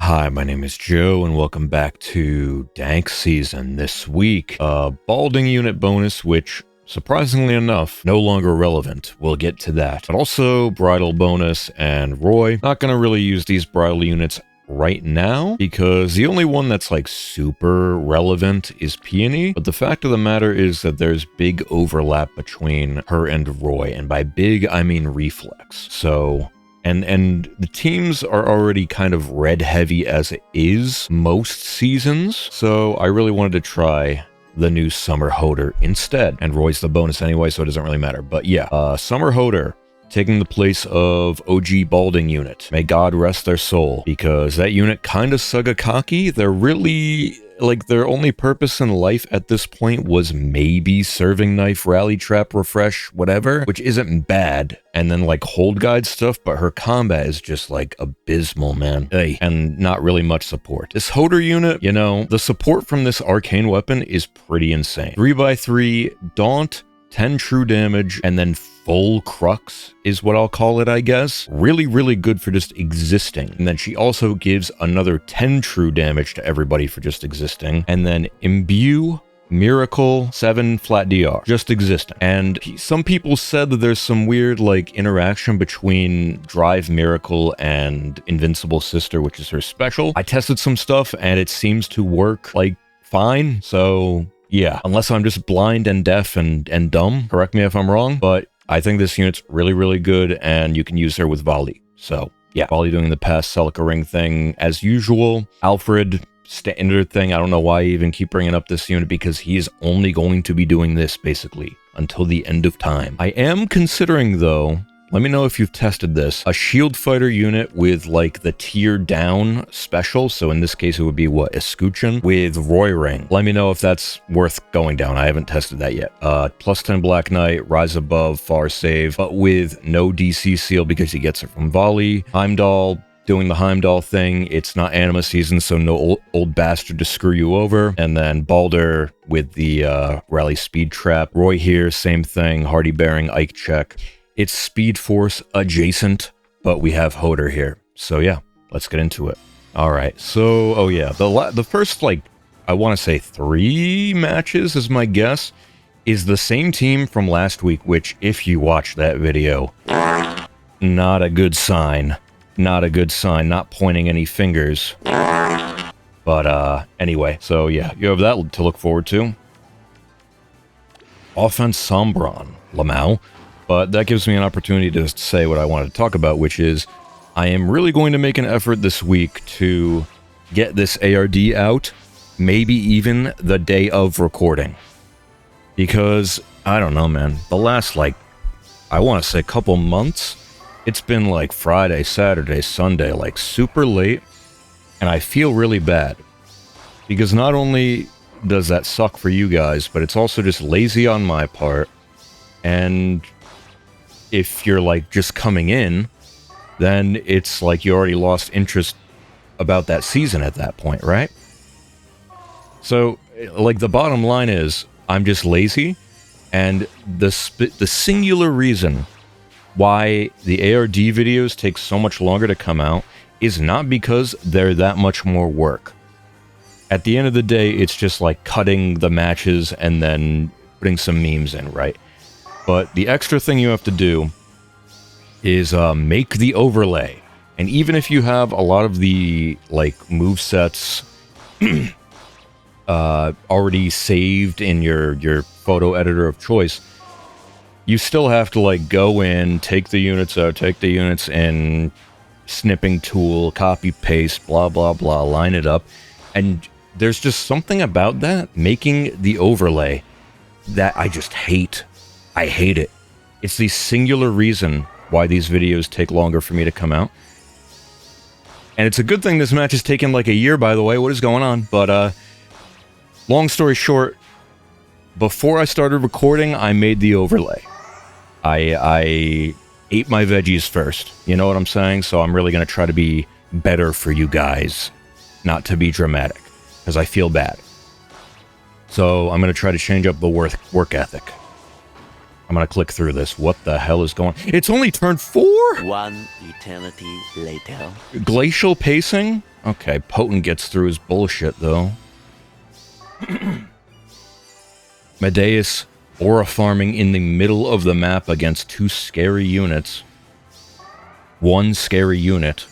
Hi, my name is Joe, and welcome back to Dank Season. This week, a Balding unit bonus, which, surprisingly enough, no longer relevant. We'll get to that. But also, Bridal bonus and Roy. Not gonna really use these Bridal units right now, because the only one that's like super relevant is Peony. But the fact of the matter is that there's big overlap between her and Roy, and by big, I mean Reflex. So... And the teams are already kind of red heavy as it is most seasons, so I really wanted to try the new Summer Hoder instead. And Roy's the bonus anyway, so it doesn't really matter. But yeah, Summer Hoder taking the place of OG Balding unit. May God rest their soul, because that unit kind of cocky. They're really... like, their only purpose in life at this point was maybe serving knife, rally trap, refresh, whatever, which isn't bad. And then, like, hold guide stuff, but her combat is just, like, abysmal, man. Hey, and not really much support. This Hoder unit, you know, the support from this arcane weapon is pretty insane. 3x3, Daunt, 10 true damage, and then full crux is what I'll call it, I guess. Really, really good for just existing. And then she also gives another 10 true damage to everybody for just existing. And then imbue, miracle, 7 flat DR, just existing. And some people said that there's some weird like interaction between drive miracle and invincible sister, which is her special. I tested some stuff and it seems to work like fine. So yeah, unless I'm just blind and deaf and dumb, correct me if I'm wrong, but I think this unit's really, really good, and you can use her with Volley. So yeah, Volley doing the past Celica Ring thing as usual. Alfred, standard thing. I don't know why I even keep bringing up this unit, because he is only going to be doing this, basically, until the end of time. I am considering, though, let me know if you've tested this, a shield fighter unit with, like, the tier down special. So in this case, it would be, what, Escutcheon with Roy Ring. Let me know if that's worth going down. I haven't tested that yet. Plus 10 Black Knight, Rise Above, Far Save, but with no DC seal because he gets it from Volley. Heimdall doing the Heimdall thing. It's not anima season, so no old bastard to screw you over. And then Balder with the Rally Speed Trap. Roy here, same thing. Hardy Bearing, Ike check. It's Speed Force adjacent, but we have Hoder here. So yeah, let's get into it. All right, so, oh yeah, the first, like, I want to say 3 matches is my guess, is the same team from last week, which, if you watch that video, not a good sign. Not a good sign, not pointing any fingers. But, anyway, so yeah, you have that to look forward to. Offense Sombron, Lamau. But that gives me an opportunity to say what I wanted to talk about, which is I am really going to make an effort this week to get this ARD out, maybe even the day of recording. Because, I don't know, man, the last, like, I want to say couple months, it's been like Friday, Saturday, Sunday, like super late, and I feel really bad. Because not only does that suck for you guys, but it's also just lazy on my part, and... if you're, like, just coming in, then it's like you already lost interest about that season at that point, right? So, like, the bottom line is, I'm just lazy, and the singular reason why the ARD videos take so much longer to come out is not because they're that much more work. At the end of the day, it's just, like, cutting the matches and then putting some memes in, right? But the extra thing you have to do is make the overlay. And even if you have a lot of the, like, movesets already saved in your photo editor of choice, you still have to, like, go in, take the units out, take the units in, snipping tool, copy, paste, blah, blah, blah, line it up. And there's just something about that, making the overlay, that I just hate. I hate it. It's the singular reason why these videos take longer for me to come out. And it's a good thing this match has taken like a year, by the way. What is going on? But, long story short, before I started recording, I made the overlay. I ate my veggies first. You know what I'm saying? So I'm really going to try to be better for you guys. Not to be dramatic, because I feel bad. So I'm going to try to change up the work ethic. I'm gonna click through this. What the hell is going on? It's only turn 4? One eternity later. Glacial pacing? Okay, Potent gets through his bullshit, though. Medeus aura farming in the middle of the map against 2 scary units. 1 scary unit.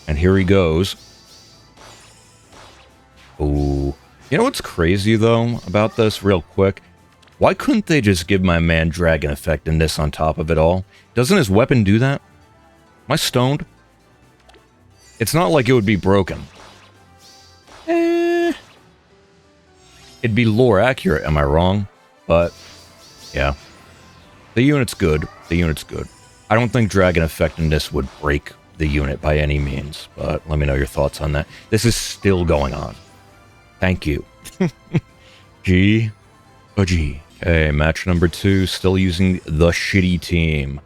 And here he goes. Ooh. You know what's crazy, though, about this, real quick? Why couldn't they just give my man Dragon Effect in this on top of it all? Doesn't his weapon do that? Am I stoned? It's not like it would be broken. It'd be lore accurate, am I wrong? But, yeah. The unit's good. The unit's good. I don't think Dragon Effect in this would break the unit by any means, but let me know your thoughts on that. This is still going on. Thank you. G. Oh, G. Okay, match number 2, still using the shitty team.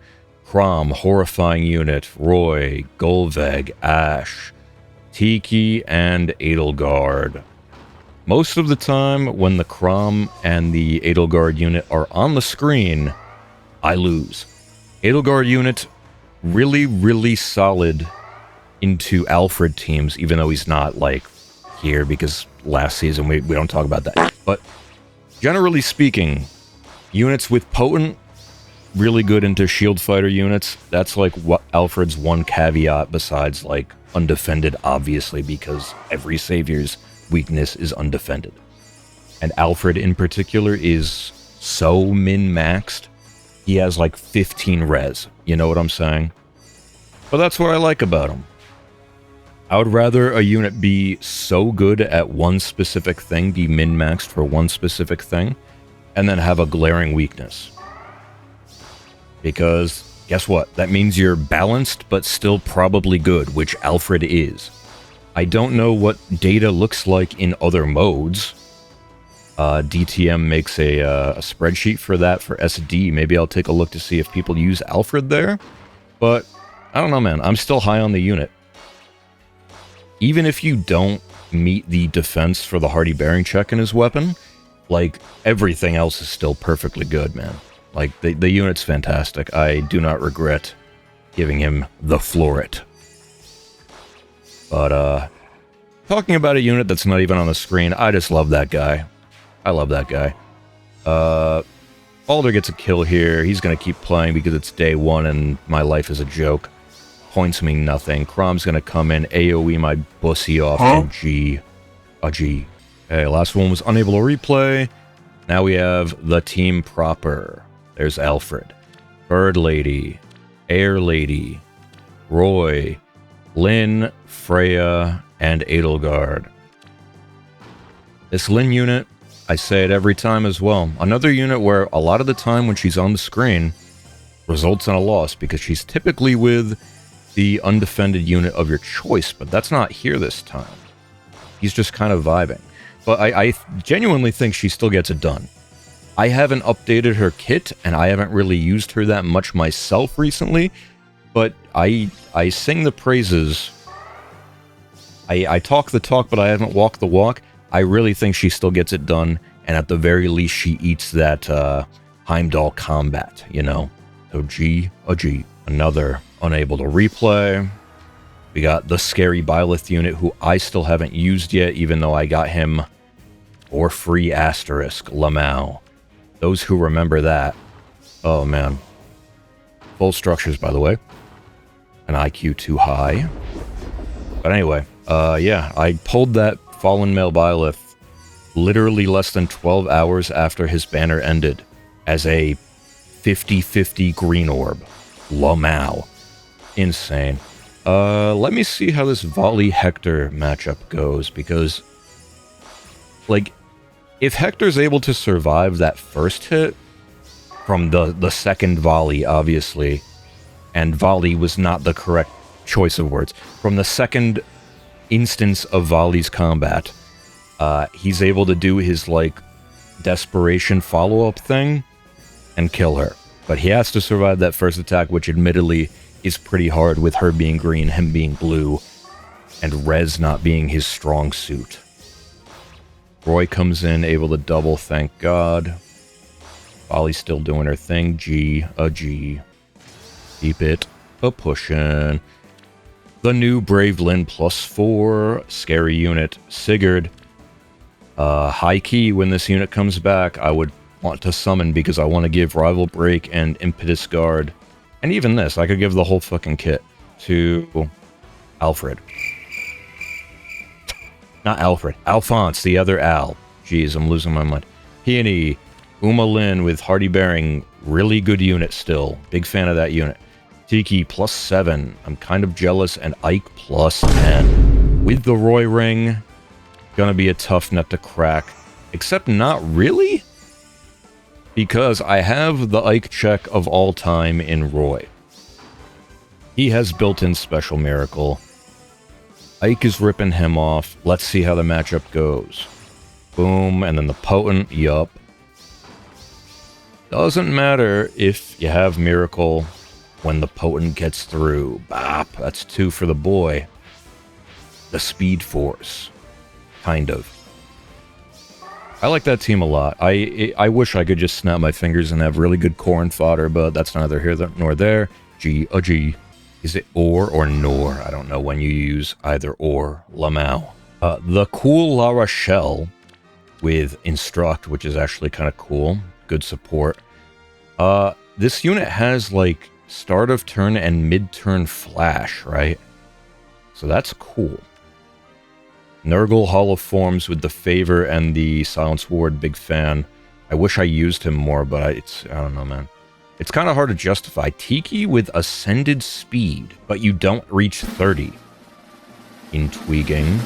Crom, Horrifying Unit, Roy, Golveg, Ash, Tiki, and Edelgard. Most of the time, when the Crom and the Edelgard unit are on the screen, I lose. Edelgard unit, really, really solid into Alfred teams, even though he's not, like, here, because last season we don't talk about that. But generally speaking, units with Potent, really good into shield fighter units. That's like what Alfred's one caveat besides like undefended, obviously, because every savior's weakness is undefended. And Alfred in particular is so min-maxed, he has like 15 res, you know what I'm saying? But that's what I like about him. I would rather a unit be so good at one specific thing, be min-maxed for one specific thing, and then have a glaring weakness. Because, guess what? That means you're balanced, but still probably good, which Alfred is. I don't know what data looks like in other modes. DTM makes a spreadsheet for that for SD. Maybe I'll take a look to see if people use Alfred there. But, I don't know, man. I'm still high on the unit. Even if you don't meet the defense for the Hardy Bearing check in his weapon, like, everything else is still perfectly good, man. Like, the unit's fantastic. I do not regret giving him the floret. But, talking about a unit that's not even on the screen, I just love that guy. I love that guy. Balder gets a kill here. He's gonna keep playing because it's day 1 and my life is a joke. Points mean nothing. Crom's gonna come in, AoE my bussy off, and G. A G. Okay, last one was unable to replay. Now we have the team proper. There's Alfred, Bird Lady, Air Lady, Roy, Lynn, Freya, and Edelgard. This Lynn unit, I say it every time as well. Another unit where a lot of the time when she's on the screen results in a loss because she's typically with the undefended unit of your choice, but that's not here this time. He's just kind of vibing. But I genuinely think she still gets it done. I haven't updated her kit, and I haven't really used her that much myself recently, but I sing the praises. I talk the talk, but I haven't walked the walk. I really think she still gets it done, and at the very least, she eats that Heimdall combat, you know? So G, a G. Another unable to replay. We got the scary Byleth unit, who I still haven't used yet, even though I got him for free asterisk, Lamau. Those who remember that. Oh, man. Full structures, by the way. An IQ too high. But anyway, yeah, I pulled that Fallen Male Byleth literally less than 12 hours after his banner ended as a 50-50 green orb. Lamau. Insane. Let me see how this Volley Hector matchup goes, because, like, if Hector's able to survive that first hit from the second volley, obviously, and volley was not the correct choice of words, from the second instance of Volley's combat, he's able to do his, like, desperation follow-up thing and kill her. But he has to survive that first attack, which admittedly is pretty hard with her being green, him being blue, and Rez not being his strong suit. Roy comes in, able to double, thank God. Volley's still doing her thing. G, a G. Keep it a pushin'. The new Bravelin +4 scary unit, Sigurd. High key, when this unit comes back, I would want to summon because I want to give Rival Break and Impetus Guard. And even this, I could give the whole fucking kit to Alfred. Not Alfred. Alphonse, the other Al. Jeez, I'm losing my mind. Peony, Uma Lin with Hardy Bearing. Really good unit still. Big fan of that unit. Tiki +7. I'm kind of jealous. And Ike +10. With the Roy Ring, gonna be a tough nut to crack. Except not really. Because I have the Ike check of all time in Roy. He has built-in Special Miracle. Ike is ripping him off. Let's see how the matchup goes. Boom, and then the Potent, yup. Doesn't matter if you have Miracle when the Potent gets through. Bop, that's 2 for the boy. The Speed Force. Kind of. I like that team a lot. I wish I could just snap my fingers and have really good corn fodder, but that's neither here nor there. G. Is it or nor? I don't know when you use either or. Lamau. The cool La Rochelle with Instruct, which is actually kind of cool. Good support. This unit has like start of turn and mid-turn flash, right? So that's cool. Nurgle Hall of Forms with the Favor and the Silence Ward, big fan. I wish I used him more, but I don't know, man. It's kind of hard to justify. Tiki with Ascended Speed, but you don't reach 30. Intriguing.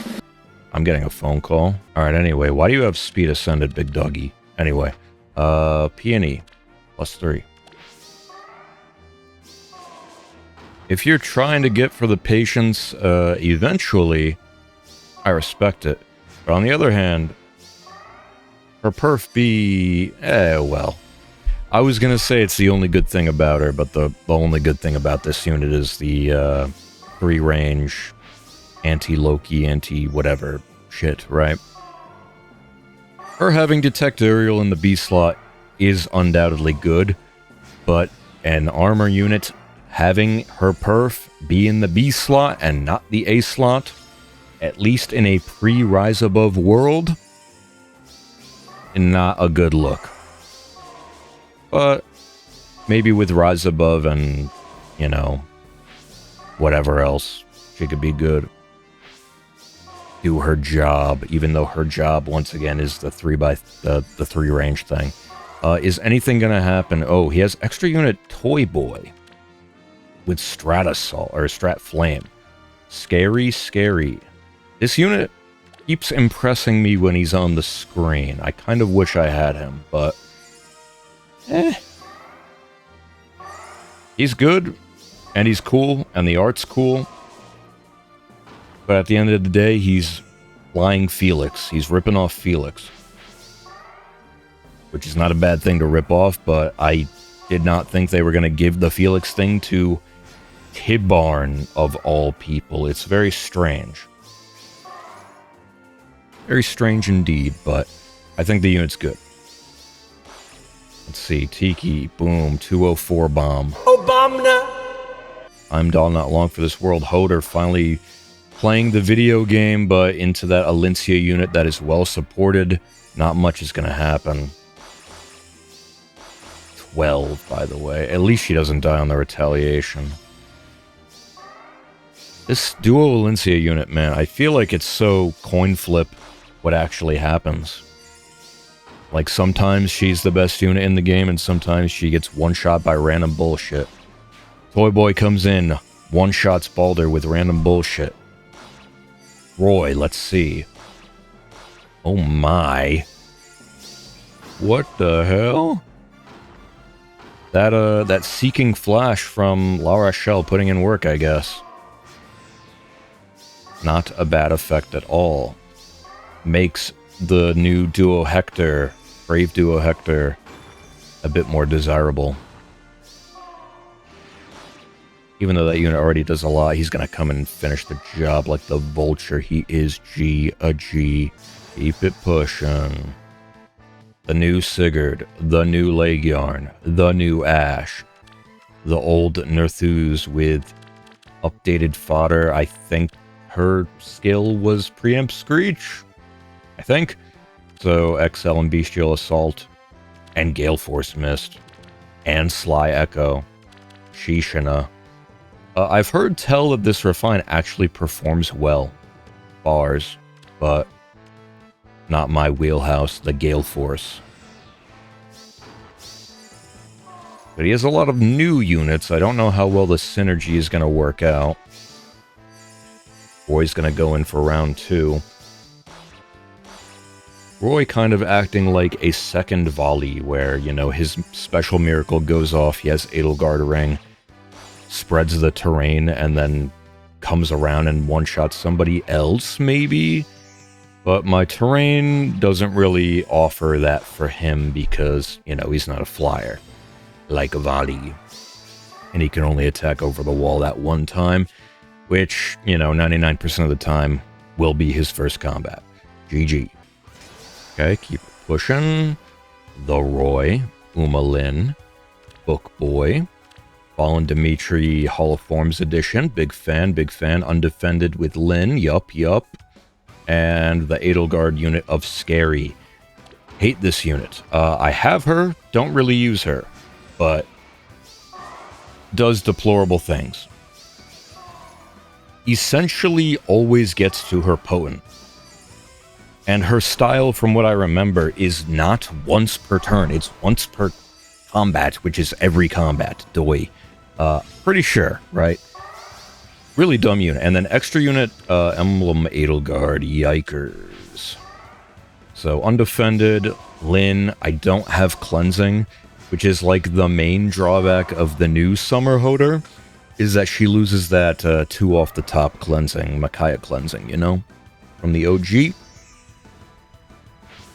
I'm getting a phone call. Alright, anyway, why do you have Speed Ascended, big doggy? Anyway, Peony, +3. If you're trying to get for the patience, eventually, I respect it. But on the other hand, her perf B, well. I was gonna say it's the only good thing about her, but the only good thing about this unit is the free range, anti-Loki, anti-whatever shit, right? Her having Detect Aerial in the B slot is undoubtedly good, but an armor unit having her perf be in the B slot and not the A slot, at least in a pre-Rise Above world, not a good look. But maybe with Rise Above and, you know, whatever else, she could be good. Do her job, even though her job, once again, is the 3 range thing. Is anything gonna happen? Oh, he has extra unit Toy Boy with Strat Assault, or Strat Flame. Scary, scary. This unit keeps impressing me when he's on the screen. I kind of wish I had him, but he's good, and he's cool, and the art's cool. But at the end of the day, he's flying Felix. He's ripping off Felix. Which is not a bad thing to rip off, but I did not think they were going to give the Felix thing to Tibarn, of all people. It's very strange. Very strange indeed, but I think the unit's good. Let's see, Tiki, boom, 204 bomb. Obama! I'm doll not long for this world. Hoder finally playing the video game, but into that Alincia unit that is well supported. Not much is going to happen. 12, by the way. At least she doesn't die on the retaliation. This duo Alincia unit, man, I feel like it's so coin flip what actually happens. Like, sometimes she's the best unit in the game, and sometimes she gets one-shot by random bullshit. Toy Boy comes in, one-shots Balder with random bullshit. Roy, let's see. Oh my. What the hell? That Seeking Flash from La Rochelle putting in work, I guess. Not a bad effect at all. Makes the new Duo Hector, Brave Duo Hector, a bit more desirable. Even though that unit already does a lot, he's going to come and finish the job like the vulture he is. G. Keep it pushing. The new Sigurd, the new Legiarn, the new Ash, the old Nerthus with updated fodder. I think her skill was Preempt Screech. I think. So XL and Bestial Assault, and Gale Force Mist, and Sly Echo, Shishina. I've heard tell that this refine actually performs well. Bars, but not my wheelhouse, the Gale Force. But he has a lot of new units. I don't know how well the synergy is going to work out. Roy's going to go in for round 2. Roy kind of acting like a second volley where, you know, his special miracle goes off, he has Edelgard Ring, spreads the terrain, and then comes around and one-shots somebody else, maybe? But my terrain doesn't really offer that for him because, you know, he's not a flyer. Like a volley. And he can only attack over the wall that one time, which, you know, 99% of the time will be his first combat. GG. Okay, keep pushing. The Roy, Uma Lin, Book Boy, Fallen Dimitri Holoforms Edition. Big fan. Undefended with Lin. Yup. And the Edelgard unit of Scary. Hate this unit. I have her, don't really use her, but does deplorable things. Essentially always gets to her potent. And her style, from what I remember, is not once per turn. It's once per combat, which is every combat. Doi. Pretty sure, right? Really dumb unit. And then extra unit, Emblem Edelgard. Yikers. So, undefended, Lin. I don't have cleansing, which is like the main drawback of the new Summer Hoder, is that she loses that 2 off the top cleansing, Micaiah cleansing, you know? From the OG.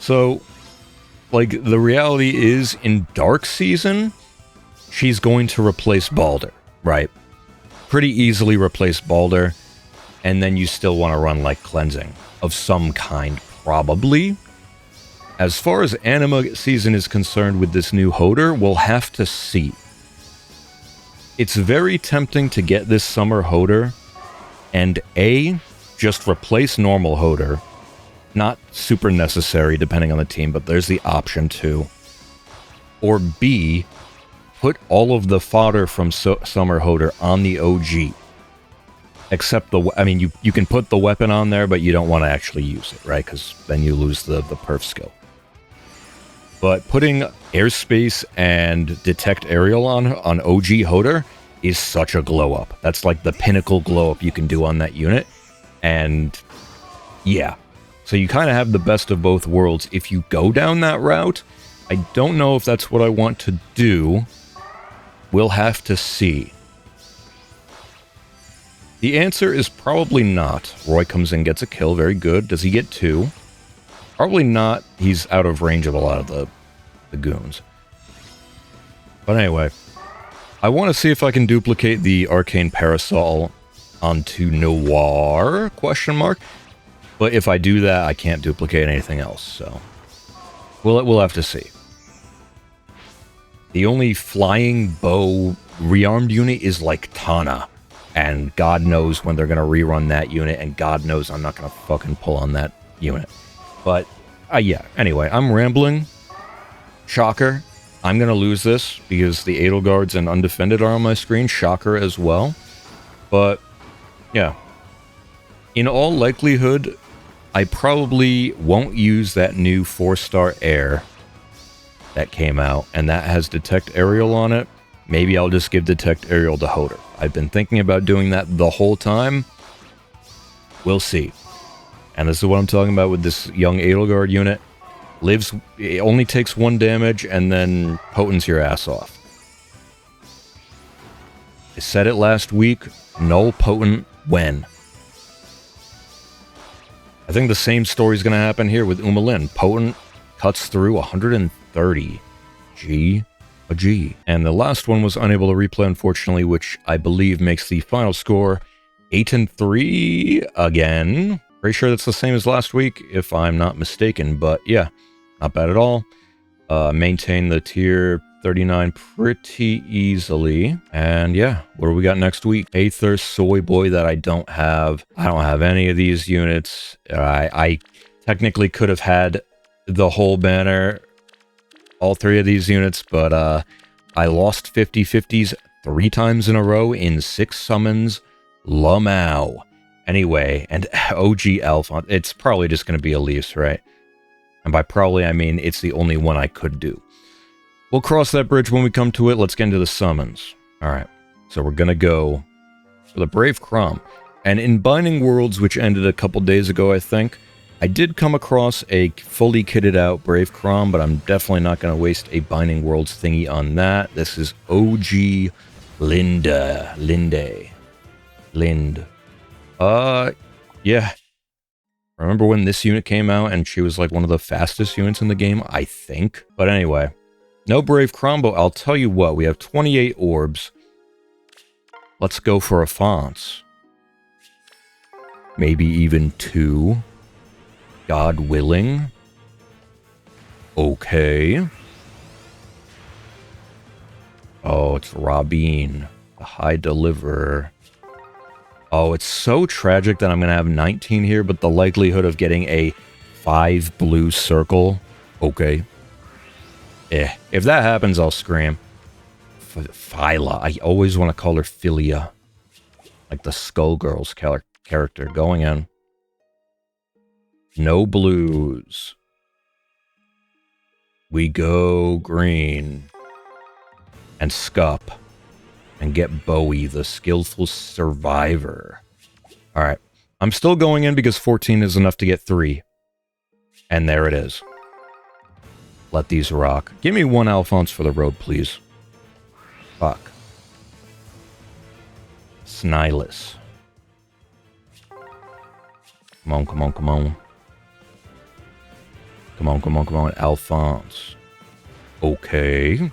So, like, the reality is, in Dark Season, she's going to replace Balder, right? Pretty easily replace Balder, and then you still want to run, like, cleansing of some kind, probably. As far as Anima Season is concerned with this new Hoder, we'll have to see. It's very tempting to get this Summer Hoder, and A, just replace normal Hoder. Not super necessary depending on the team, but there's the option to. Or B, put all of the fodder from Summer Hoder on the OG. Except I mean, you can put the weapon on there, but you don't want to actually use it, right? Because then you lose the perf skill. But putting Airspace and Detect Aerial on OG Hoder is such a glow up. That's like the pinnacle glow up you can do on that unit. And yeah. So you kind of have the best of both worlds if you go down that route. I don't know if that's what I want to do. We'll have to see. The answer is probably not. Roy comes in, gets a kill. Very good. Does he get 2? Probably not. He's out of range of a lot of the goons. But anyway, I want to see if I can duplicate the Arcane Parasol onto Noir, question mark. But if I do that, I can't duplicate anything else, so we'll have to see. The only flying bow rearmed unit is like Tana, and God knows when they're going to rerun that unit, and God knows I'm not going to fucking pull on that unit. But, yeah, anyway, I'm rambling. Shocker. I'm going to lose this, because the Edelgards and Undefended are on my screen. Shocker as well. But, yeah. In all likelihood, I probably won't use that new 4-star Air that came out, and that has Detect Aerial on it. Maybe I'll just give Detect Aerial to Hoder. I've been thinking about doing that the whole time. We'll see. And this is what I'm talking about with this young Edelgard unit. It only takes 1 damage, and then potents your ass off. I said it last week, null potent when? I think the same story's going to happen here with Uma Lin. Potent cuts through 130. G. A G. And the last one was unable to replay, unfortunately, which I believe makes the final score 8-3 again. Pretty sure that's the same as last week, if I'm not mistaken. But yeah, not bad at all. Maintain the tier 39 pretty easily. And yeah, what do we got next week? Aether, Soy Boy that I don't have. I don't have any of these units. I technically could have had the whole banner, all three of these units, but I lost 50/50s 3 times in a row in 6 summons. Lamau. Anyway, and OG Alphonse, it's probably just going to be Elise, right? And by probably, I mean it's the only one I could do. We'll cross that bridge when we come to it. Let's get into the summons. All right, so we're going to go for the Brave Crom. And in Binding Worlds, which ended a couple days ago, I think, I did come across a fully kitted out Brave Crom, but I'm definitely not going to waste a Binding Worlds thingy on that. This is OG Lind. Yeah. Remember when this unit came out and she was like one of the fastest units in the game, I think? But anyway, no Brave Crombo. I'll tell you what, we have 28 orbs. Let's go for a Fonts. Maybe even 2. God willing. Okay. Oh, it's Rabin, the High Deliverer. Oh, it's so tragic that I'm going to have 19 here, but the likelihood of getting a 5 blue circle, okay. If that happens, I'll scream. Phyla. I always want to call her Philia. Like the Skullgirls character. Going in. No blues. We go green. And Scup. And get Bowie, the skillful survivor. Alright. I'm still going in because 14 is enough to get 3. And there it is. Let these rock. Give me 1 Alphonse for the road, please. Fuck. Snilus. Come on, come on, come on. Come on, come on, come on. Alphonse. Okay.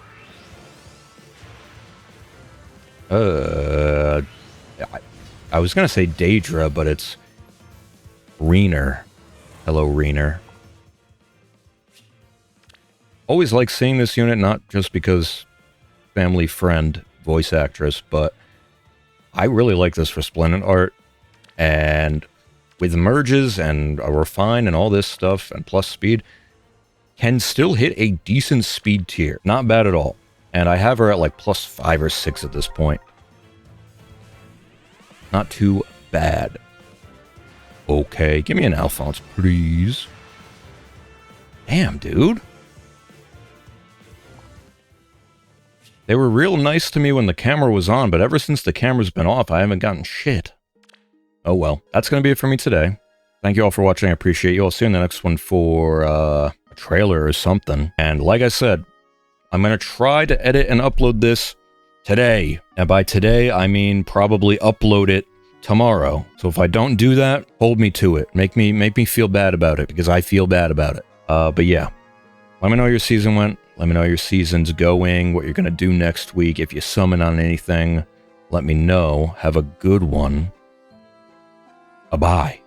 I was gonna say Daedra, but it's Reener. Hello, Reener. Always like seeing this unit, not just because family friend, voice actress, but I really like this Resplendent art. And with merges and a refine and all this stuff, and plus speed, can still hit a decent speed tier. Not bad at all. And I have her at like plus 5 or 6 at this point. Not too bad. Okay, give me an Alphonse, please. Damn, dude. They were real nice to me when the camera was on, but ever since the camera's been off, I haven't gotten shit. Oh well, that's going to be it for me today. Thank you all for watching. I appreciate you. I'll see you in the next one for a trailer or something. And like I said, I'm going to try to edit and upload this today. And by today, I mean probably upload it tomorrow. So if I don't do that, hold me to it. Make me feel bad about it, because I feel bad about it. But yeah, let me know how your season went. Let me know how your season's going, what you're going to do next week. If you summon on anything, let me know. Have a good one. Bye-bye.